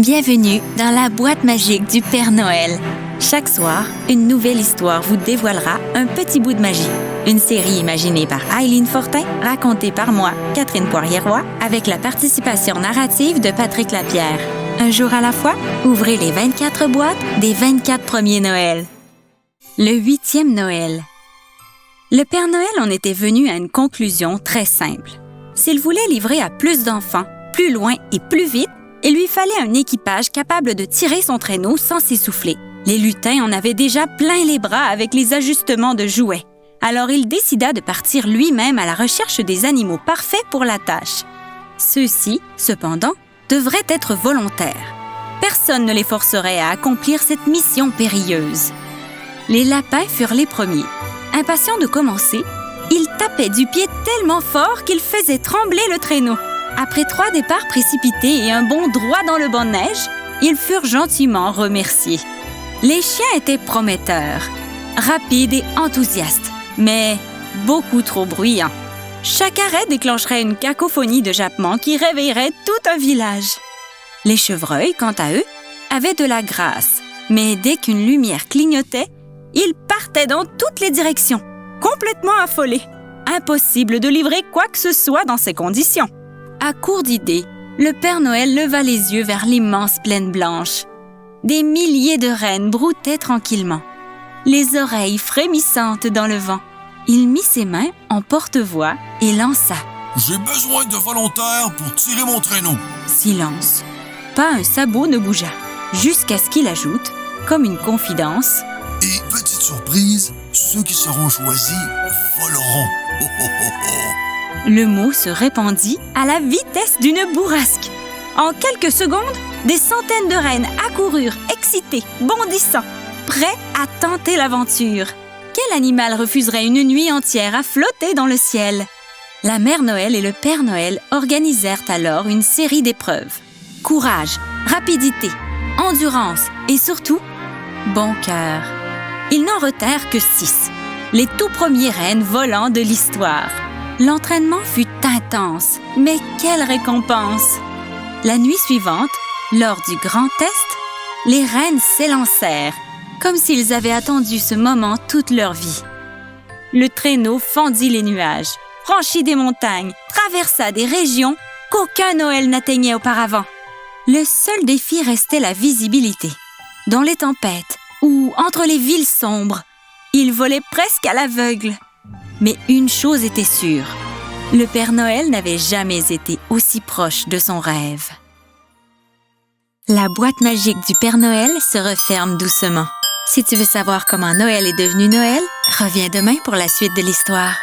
Bienvenue dans la boîte magique du Père Noël. Chaque soir, une nouvelle histoire vous dévoilera un petit bout de magie. Une série imaginée par Aileen Fortin, racontée par moi, Catherine Poirier-Roy, avec la participation narrative de Patrick Lapierre. Un jour à la fois, ouvrez les 24 boîtes des 24 premiers Noëls. Le 8e Noël. Le Père Noël en était venu à une conclusion très simple. S'il voulait livrer à plus d'enfants, plus loin et plus vite, il lui fallait un équipage capable de tirer son traîneau sans s'essouffler. Les lutins en avaient déjà plein les bras avec les ajustements de jouets. Alors il décida de partir lui-même à la recherche des animaux parfaits pour la tâche. Ceux-ci, cependant, devraient être volontaires. Personne ne les forcerait à accomplir cette mission périlleuse. Les lapins furent les premiers. Impatients de commencer, ils tapaient du pied tellement fort qu'ils faisaient trembler le traîneau. Après 3 départs précipités et un bond droit dans le banc de neige, ils furent gentiment remerciés. Les chiens étaient prometteurs, rapides et enthousiastes, mais beaucoup trop bruyants. Chaque arrêt déclencherait une cacophonie de jappements qui réveillerait tout un village. Les chevreuils, quant à eux, avaient de la grâce, mais dès qu'une lumière clignotait, ils partaient dans toutes les directions, complètement affolés. Impossible de livrer quoi que ce soit dans ces conditions. À court d'idées, le Père Noël leva les yeux vers l'immense plaine blanche. Des milliers de rennes broutaient tranquillement, les oreilles frémissantes dans le vent. Il mit ses mains en porte-voix et lança. « J'ai besoin de volontaires pour tirer mon traîneau. » Silence. Pas un sabot ne bougea, jusqu'à ce qu'il ajoute, comme une confidence. « Et petite surprise, ceux qui seront choisis voleront. » Le mot se répandit à la vitesse d'une bourrasque. En quelques secondes, des centaines de rennes accoururent, excités, bondissant, prêts à tenter l'aventure. Quel animal refuserait une nuit entière à flotter dans le ciel? La Mère Noël et le Père Noël organisèrent alors une série d'épreuves. Courage, rapidité, endurance et surtout, bon cœur. Ils n'en retinrent que 6, les tout premiers rennes volants de l'histoire. L'entraînement fut intense, mais quelle récompense! La nuit suivante, lors du grand test, les rennes s'élancèrent, comme s'ils avaient attendu ce moment toute leur vie. Le traîneau fendit les nuages, franchit des montagnes, traversa des régions qu'aucun Noël n'atteignait auparavant. Le seul défi restait la visibilité. Dans les tempêtes ou entre les villes sombres, ils volaient presque à l'aveugle. Mais une chose était sûre, le Père Noël n'avait jamais été aussi proche de son rêve. La boîte magique du Père Noël se referme doucement. Si tu veux savoir comment Noël est devenu Noël, reviens demain pour la suite de l'histoire.